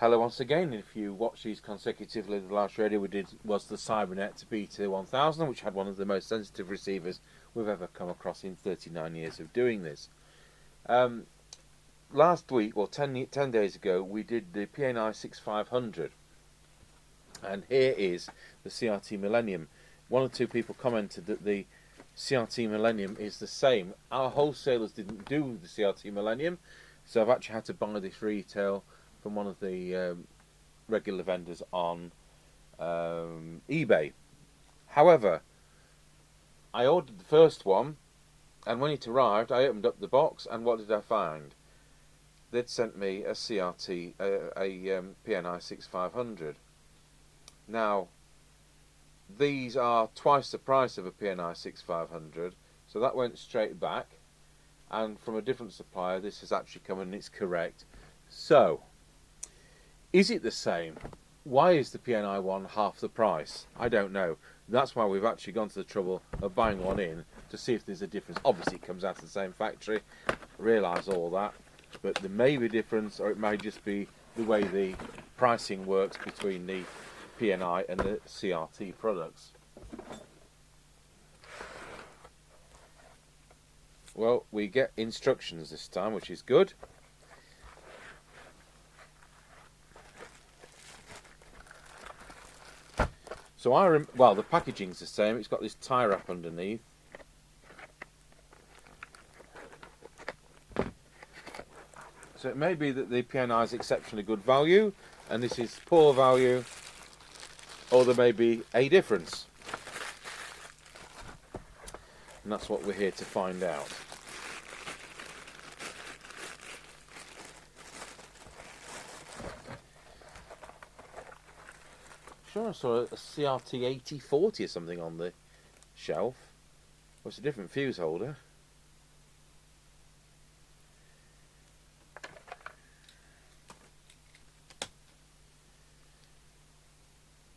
Hello once again. If you watch these consecutively, the last radio we did was the CyberNet BT1000, which had one of the most sensitive receivers we've ever come across in 39 years of doing this. Last week, or 10 days ago, we did the PNI 6500, and here is the CRT Millennium. One or two people commented that the CRT Millennium is the same. Our wholesalers didn't do the CRT Millennium, so I've actually had to buy this retail from one of the regular vendors on eBay. However, I ordered the first one, and when it arrived, I opened up the box, and what did I find? They'd sent me a CRT, a PNI 6500. Now, these are twice the price of a PNI 6500, so that went straight back, and from a different supplier, this has actually come and it's correct. So, is it the same? Why is the PNI one half the price? I don't know. That's why we've actually gone to the trouble of buying one in to see if there's a difference. Obviously it comes out of the same factory, realise all that, but there may be a difference, or it may just be the way the pricing works between the PNI and the CRT products. Well, we get instructions this time, which is good. So well, the packaging's the same. It's got this tie wrap underneath. So it may be that the PNI is exceptionally good value, and this is poor value, or there may be a difference. And that's what we're here to find out. Sure, I saw a CRT 8040 or something on the shelf. Well, it's a different fuse holder.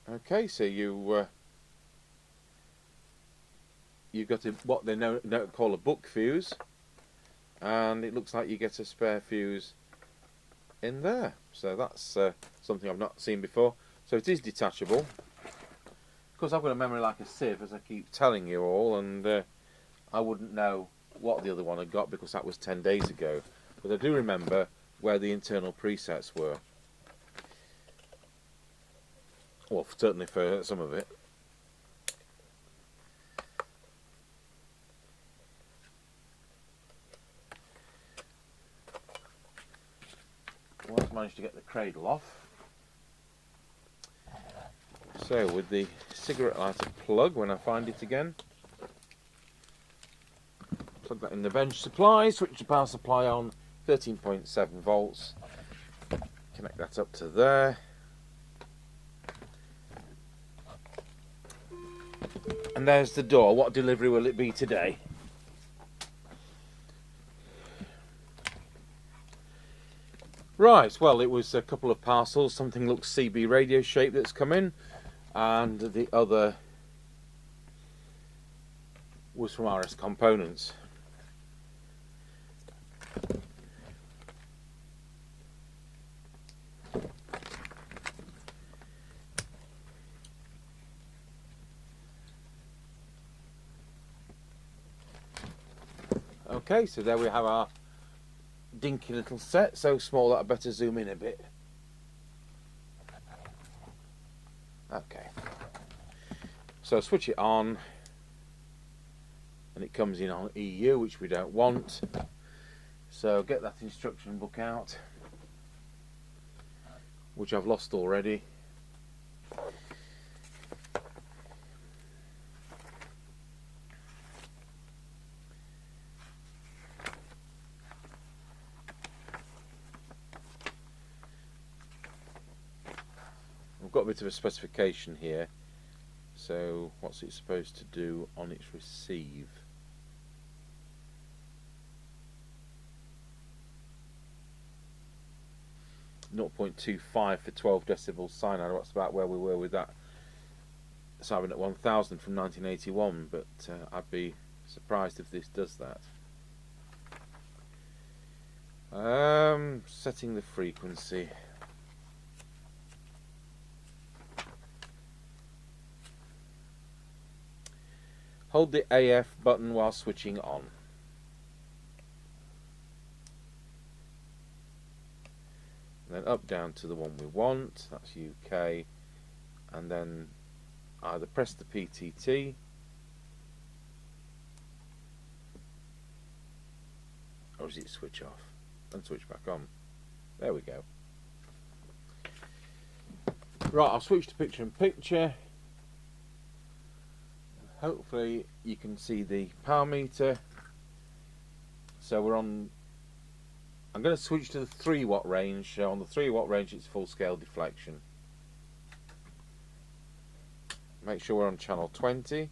Okay, so you've got what they call a book fuse, and it looks like you get a spare fuse in there. So that's something I've not seen before. So it is detachable. Of course, I've got a memory like a sieve, as I keep telling you all, and I wouldn't know what the other one had got because that was 10 days ago. But I do remember where the internal presets were. Well, certainly for some of it. Well, I've managed to get the cradle off. So, with the cigarette lighter plug, when I find it again, plug that in the bench supply, switch the power supply on, 13.7 volts, connect that up to there, and there's the door. What delivery will it be today? Right, well, it was a couple of parcels. Something looks CB radio shaped that's come in, and the other was from RS Components. Okay, so there we have our dinky little set, so small that I better zoom in a bit. Okay, so switch it on, and it comes in on EU, which we don't want. So get that instruction book out, which I've lost already. I've got a bit of a specification here. So what's it supposed to do on its receive? .25 for 12 decibels SINAD. That's about where we were with that CyberNet 1000 from 1981, but I'd be surprised if this does that. Setting the frequency. Hold the AF button while switching on. And then up down to the one we want, that's UK, and then either press the PTT or is it switch off and switch back on. There we go. Right, I'll switch to picture in picture. Hopefully you can see the power meter. So we're on, I'm going to switch to the 3 watt range. So on the 3 watt range it's full scale deflection. Make sure we're on channel 20.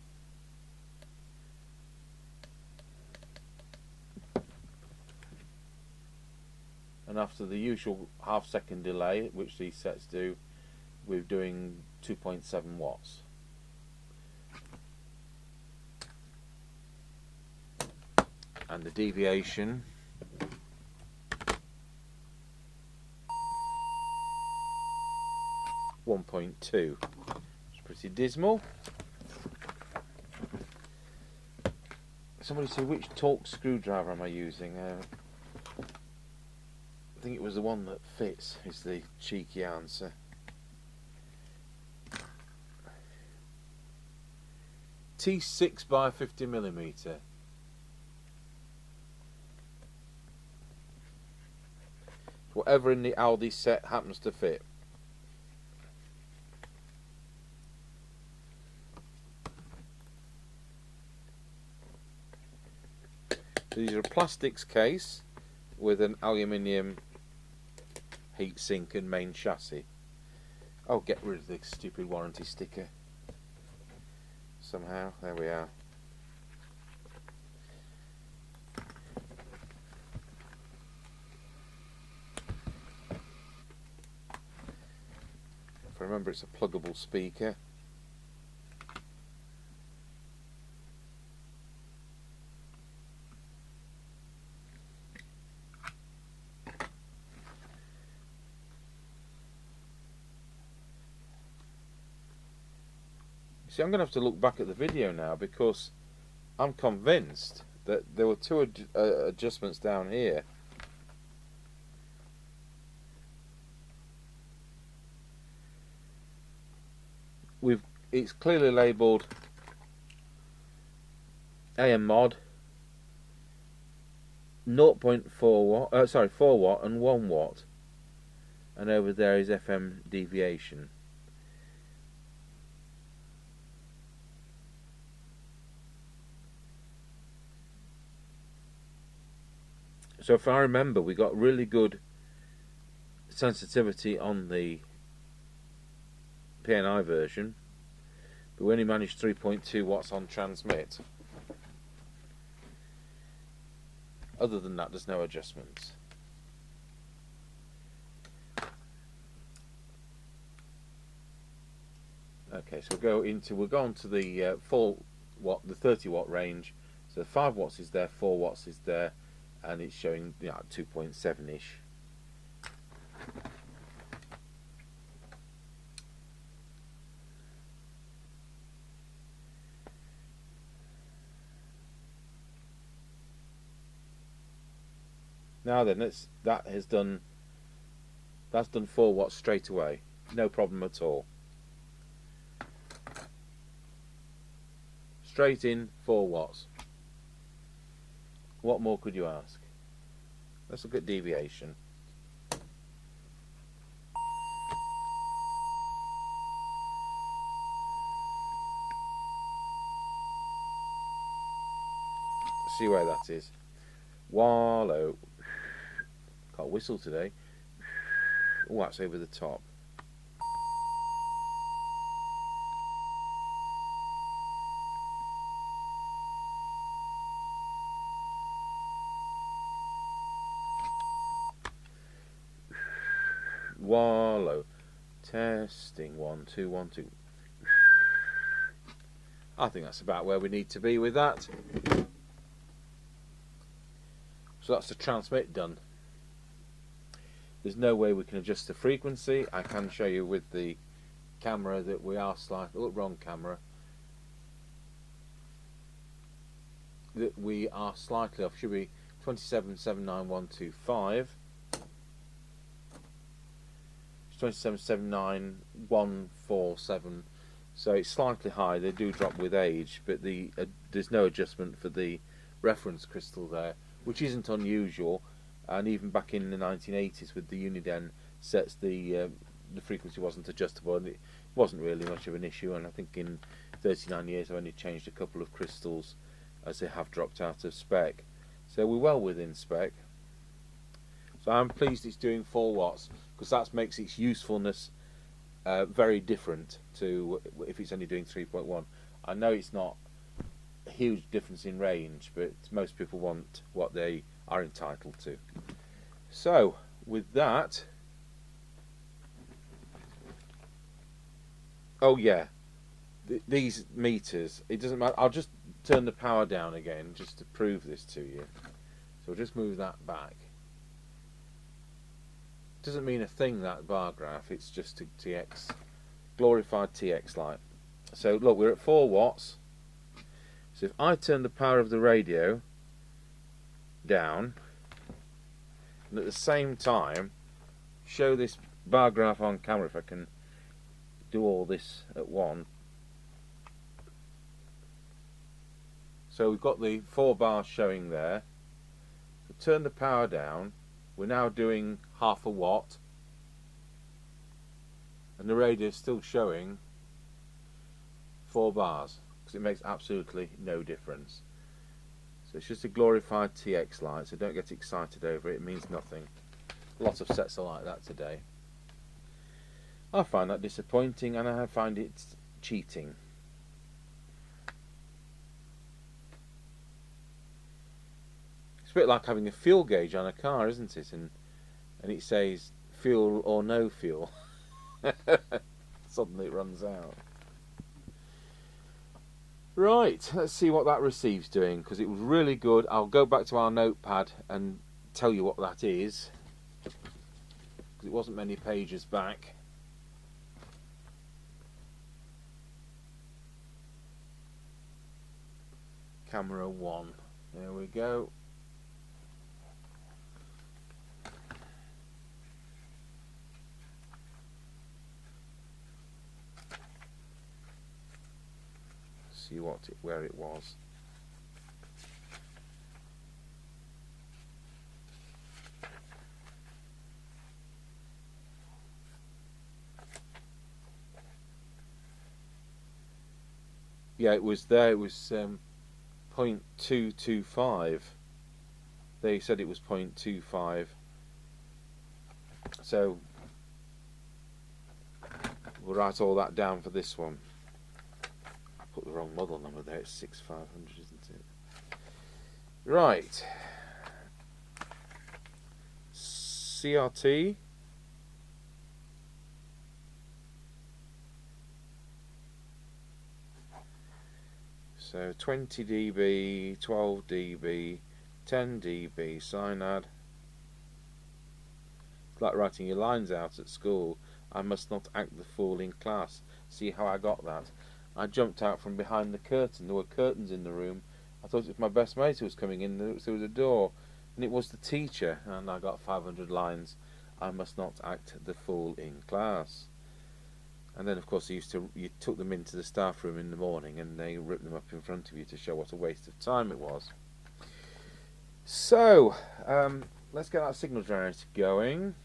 And after the usual half-second delay, which these sets do, we're doing 2.7 watts. And the deviation (1.2). It's pretty dismal. Somebody said, which Torx screwdriver am I using? I think it was the one that fits, is the cheeky answer. T6 by 50mm. Whatever in the Aldi set happens to fit. These are a plastics case with an aluminium heatsink and main chassis. Oh, get rid of the stupid warranty sticker. Somehow, there we are. If I remember, it's a pluggable speaker. See, I'm going to have to look back at the video now because I'm convinced that there were 2 adjustments down here. It's clearly labelled AM mod 0.4 watt, 4 watt and 1 watt, and over there is FM deviation. So if I remember, we got really good sensitivity on the PNI version, but we only managed 3.2 watts on transmit. Other than that, there's no adjustments. Okay, so we'll go on to the 4 watt, the 30 watt range. So 5 watts is there, 4 watts is there, and it's showing 2.7-ish. Now then, that's done 4 watts straight away, no problem at all. Straight in 4 watts. What more could you ask? Let's look at deviation. See where that is. Wallow. Can't whistle today. Oh, that's over the top. Wallow. Testing 1 2 1 2. I think that's about where we need to be with that. So that's the transmit done. There's no way we can adjust the frequency. I can show you with the camera that we are slightly, oh, wrong camera. that we are slightly off. Should be 27,79125. 27,79147. So it's slightly high. They do drop with age, but there's no adjustment for the reference crystal there, which isn't unusual. And even back in the 1980s with the Uniden sets, the frequency wasn't adjustable, and it wasn't really much of an issue. And I think in 39 years I've only changed a couple of crystals as they have dropped out of spec. So we're well within spec. So I'm pleased it's doing 4 watts, because that makes its usefulness very different to if it's only doing 3.1. I know it's not a huge difference in range, but most people want what they are entitled to. So with that, oh yeah, these meters, it doesn't matter. I'll just turn the power down again just to prove this to you. So we'll just move that back. Doesn't mean a thing, that bar graph, it's just a TX, glorified TX light. So look, we're at 4 watts. So if I turn the power of the radio down, and at the same time show this bar graph on camera, if I can do all this at one. So we've got the 4 bars showing there. So turn the power down. We're now doing half a watt, and the radio is still showing 4 bars, because it makes absolutely no difference. So it's just a glorified TX light, so don't get excited over it. It means nothing. Lots of sets are like that today. I find that disappointing, and I find it cheating. It's a bit like having a fuel gauge on a car, isn't it? And it says fuel or no fuel. Suddenly it runs out. Right, let's see what that receive's doing, because it was really good. I'll go back to our notepad and tell you what that is, because it wasn't many pages back. Camera 1. There we go. See where it was. Yeah, it was there. It was 0.225. They said it was 0.25. So we'll write all that down for this one. Put the wrong model number there. It's 6500, isn't it? Right. CRT. So 20 dB, 12 dB, 10 dB, SINAD. It's like writing your lines out at school. I must not act the fool in class. See how I got that? I jumped out from behind the curtain. There were curtains in the room. I thought it was my best mate who was coming in through the door, and it was the teacher, and I got 500 lines. I must not act the fool in class. And then of course you took them into the staff room in the morning, and they ripped them up in front of you to show what a waste of time it was. So let's get that signal generator going.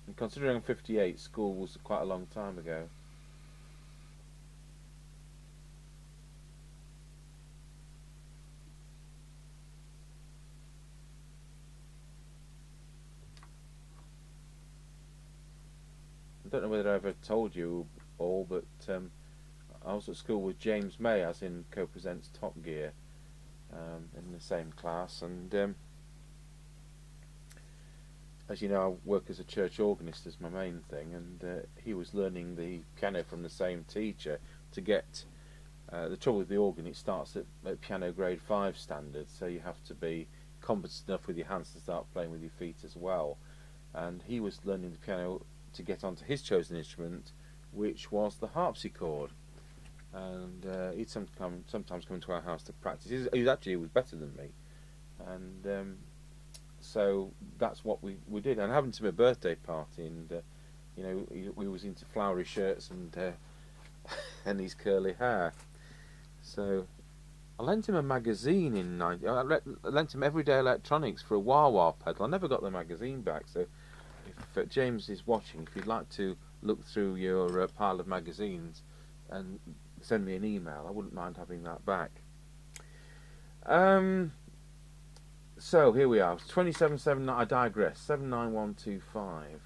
And considering I'm 58, school was quite a long time ago. I don't know whether I ever told you all, but I was at school with James May, as in co-presents Top Gear, in the same class, and as you know, I work as a church organist as my main thing, and he was learning the piano from the same teacher to get the trouble with the organ. It starts at piano grade 5 standard, so you have to be competent enough with your hands to start playing with your feet as well. And he was learning the piano to get onto his chosen instrument, which was the harpsichord. and he'd sometimes come to our house to practice. He was better than me, and so that's what we did. And having to my birthday party, and you know, he was into flowery shirts and and his curly hair. So I lent him a magazine in I lent him Everyday Electronics for a wah-wah pedal. I never got the magazine back, so if James is watching, if you'd like to look through your pile of magazines and send me an email, I wouldn't mind having that back. So here we are, 27.7, I digress, 79125.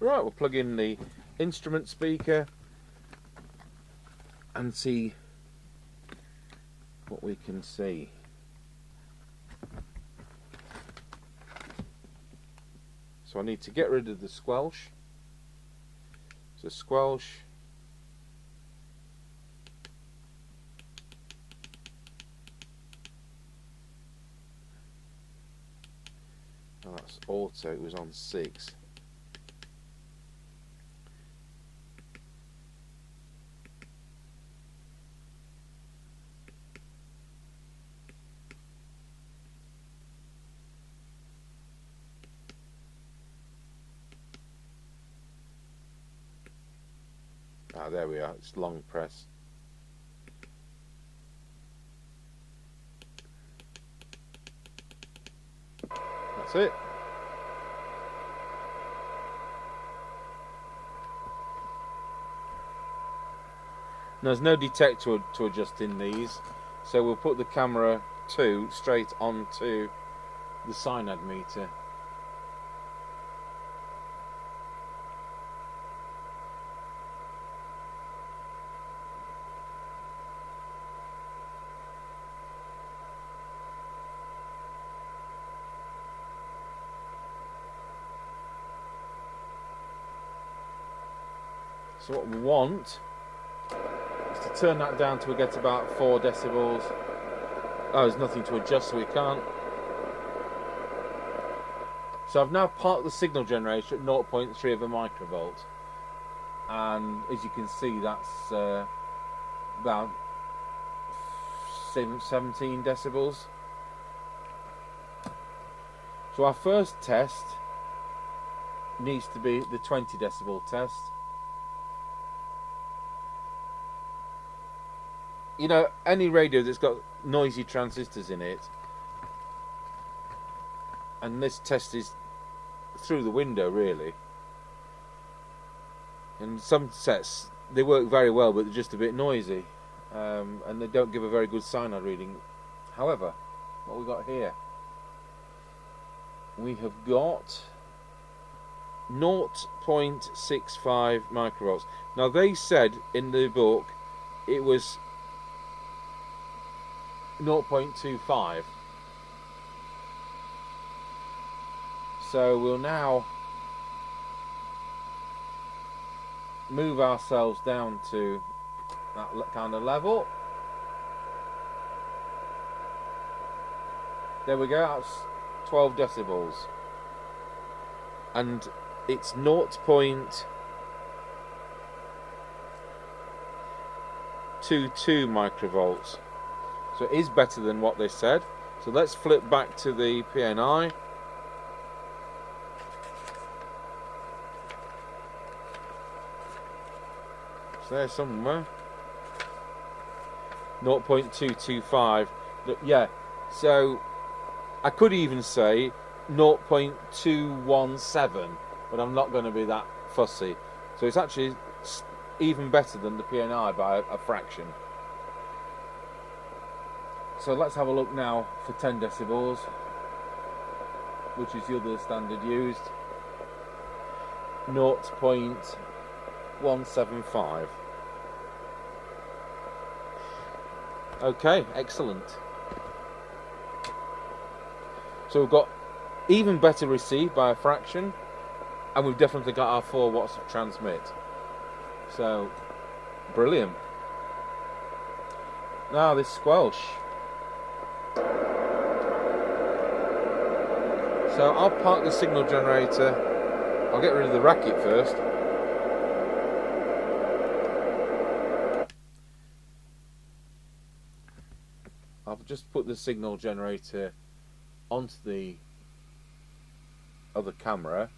Right, we'll plug in the instrument speaker and see what we can see. So I need to get rid of the squelch. So squelch. Oh, that's auto, it was on 6. Ah, there we are, it's long press. That's it. There's no detector to adjust in these, so we'll put the camera 2 straight onto the SINAD meter. So what we want is to turn that down till we get about 4 decibels. Oh, there's nothing to adjust, so we can't. So I've now parked the signal generator at 0.3 of a microvolt, and as you can see, that's about 17 decibels. So our first test needs to be the 20 decibel test. You know, any radio that's got noisy transistors in it, and this test is through the window really, and some sets they work very well but they're just a bit noisy, and they don't give a very good SINAD reading. However, what we got here, we have got 0.65 microvolts. Now they said in the book it was 0.25. So we'll now move ourselves down to that kind of level. There we go, that's 12 decibels. And it's 0.22 microvolts. So it is better than what they said. So let's flip back to the PNI. It's there somewhere. 0.225. Yeah, so I could even say 0.217, but I'm not going to be that fussy. So it's actually even better than the PNI by a fraction. So let's have a look now for 10 decibels, which is the other standard used. 0.175. Okay, excellent. So we've got even better receive by a fraction, and we've definitely got our 4 watts of transmit. So, brilliant. Now this squelch. So I'll park the signal generator. I'll get rid of the racket first. I'll just put the signal generator onto the other camera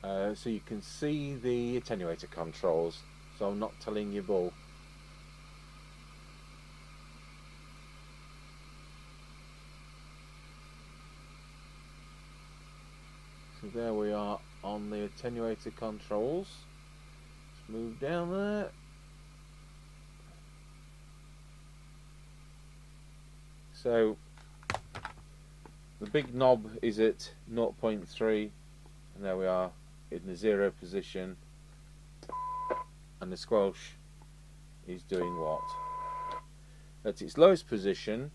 so you can see the attenuator controls, so I'm not telling you bull. So there we are on the attenuator controls. Let's move down there. So the big knob is at 0.3, and there we are in the 0 position, and the squelch is doing what? At its lowest position,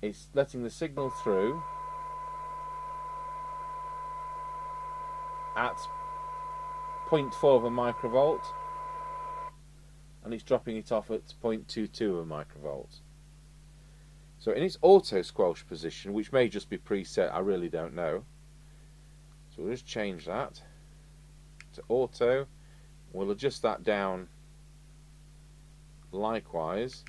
it's letting the signal through at 0.4 of a microvolt, and it's dropping it off at 0.22 of a microvolt. So in its auto squelch position, which may just be preset, I really don't know. So we'll just change that to auto. We'll adjust that down likewise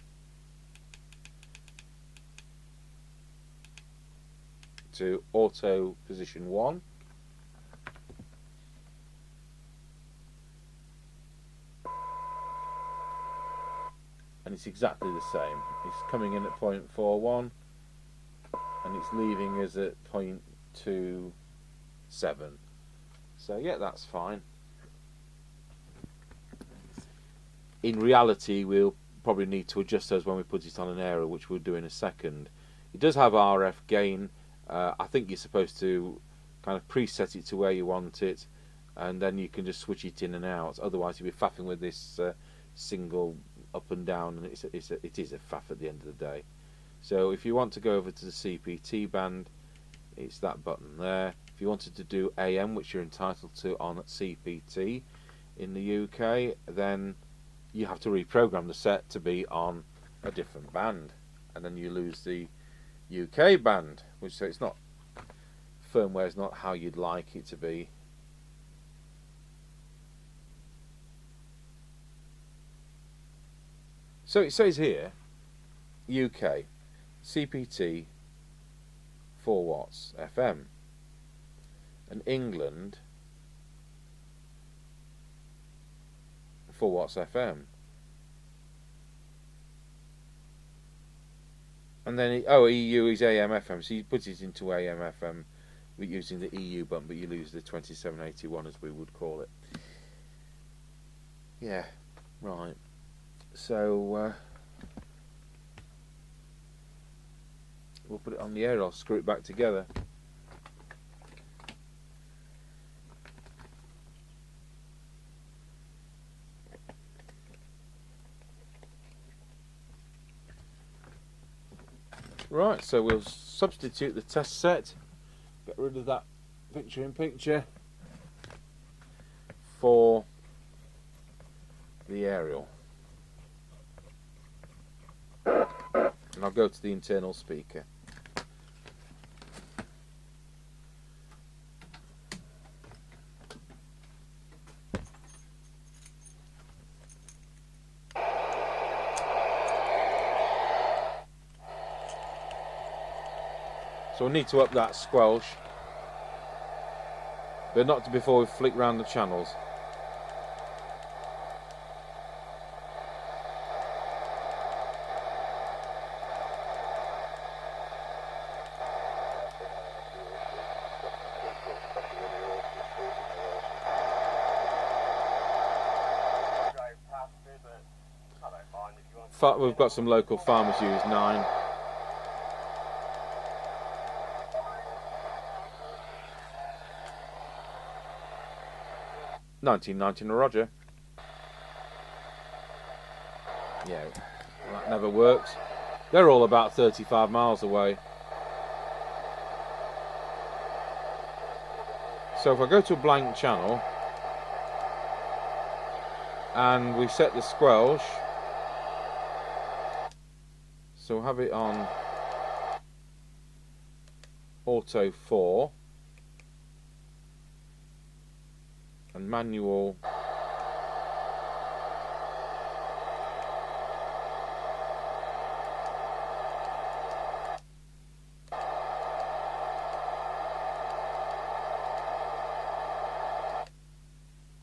to auto position 1. And it's exactly the same. It's coming in at 0.41 and it's leaving us at 0.27. So yeah, that's fine. In reality, we'll probably need to adjust those when we put it on an aerial, which we'll do in a second. It does have RF gain. I think you're supposed to kind of preset it to where you want it, and then you can just switch it in and out. Otherwise, you'll be faffing with this single up and down, and it is a faff at the end of the day. So if you want to go over to the CPT band, it's that button there. If you wanted to do AM, which you're entitled to on CPT in the UK, then you have to reprogram the set to be on a different band, and then you lose the UK band, which, so it's not, firmware is not how you'd like it to be. So it says here, UK, CPT, 4 watts, FM, and England, 4 watts, FM. And then, EU is AM, FM, so you put it into AM, FM using the EU button, but you lose the 2781, as we would call it. Yeah, right. So we'll put it on the air. I'll screw it back together. Right, so we'll substitute the test set, get rid of that picture-in-picture for the aerial. And I'll go to the internal speaker. So we need to up that squelch, but not before we flick round the channels. We've got some local farmers use 9. $19.19 a Roger. Yeah, that never works. They're all about 35 miles away. So if I go to a blank channel and we set the squelch, so we'll have it on auto 4 and manual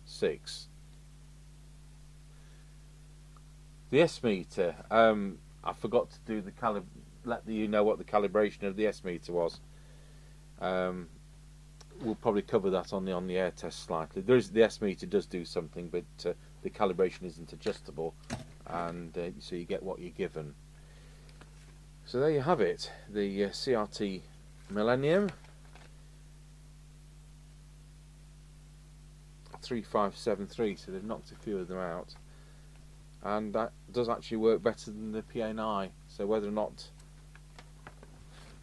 6. The S meter, I forgot to do the let you know what the calibration of the S meter was. We'll probably cover that on the air test slightly. The S meter does do something, but the calibration isn't adjustable, and so you get what you're given. So there you have it, the CRT Millennium 3573. So they've knocked a few of them out, and that does actually work better than the PNI. So whether or not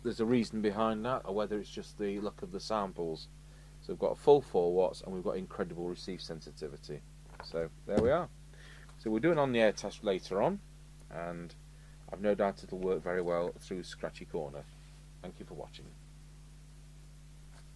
there's a reason behind that, or whether it's just the luck of the samples. So we've got a full 4 watts and we've got incredible receive sensitivity. So there we are. So we'll do an on the air test later on, and I've no doubt it'll work very well through Scratchy Corner. Thank you for watching.